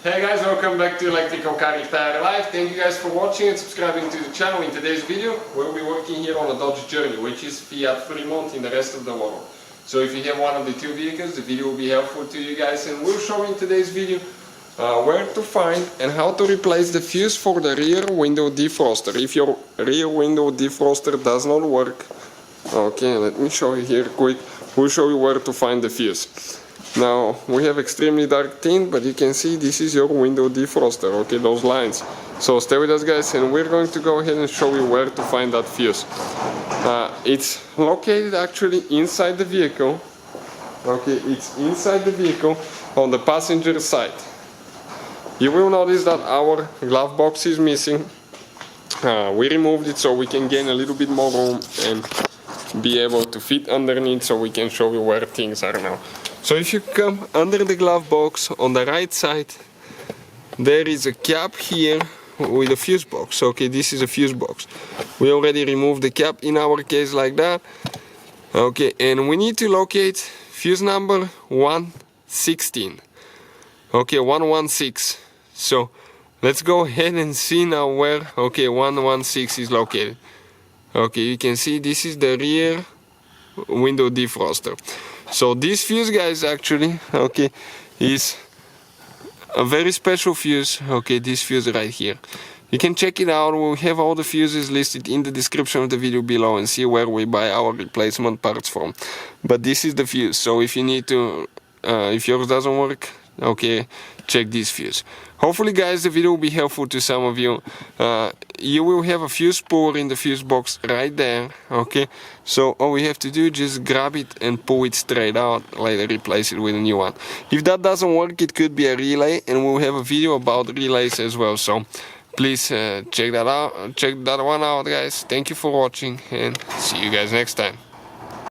Hey guys, welcome back to Electrical Car Repair Live. Thank you guys for watching and subscribing to the channel. In today's video we'll be working here on a Dodge Journey, which is Fiat Freemont in the rest of the world. So if you have one of the two vehicles, the video will be helpful to you guys, and we'll show in today's video where to find and how to replace the fuse for the rear window defroster. If your rear window defroster does not work, okay, let me show you here quick. We'll show you where to find the fuse. Now we have extremely dark tint, but you can see this is your window defroster, okay, those lines. So stay with us guys, and we're going to go ahead and show you where to find that fuse. It's located actually inside the vehicle. Okay, it's inside the vehicle on the passenger side. You will notice that our glove box is missing. We removed it so we can gain a little bit more room and be able to fit underneath, so we can show you where things are now. So if you come under the glove box on the right side, there is a cap here with a fuse box. Okay, this is a fuse box. We already removed the cap in our case like that. Okay, and we need to locate fuse number 116. Okay, 116. So let's go ahead and see now where 116 is located. Okay, you can see this is the rear window defroster. So this fuse, guys, actually, okay, is a very special fuse. Okay, this fuse right here. You can check it out. We'll have all the fuses listed in the description of the video below, and see where we buy our replacement parts from. But this is the fuse. So if you need to, if yours doesn't work, okay, check this fuse. Hopefully guys, the video will be helpful to some of you. You will have a fuse puller in the fuse box right there. Okay, so all we have to do is just grab it and pull it straight out, later replace it with a new one. If that doesn't work, it could be a relay, and we'll have a video about relays as well. So please check that one out guys. Thank you for watching, and see you guys next time.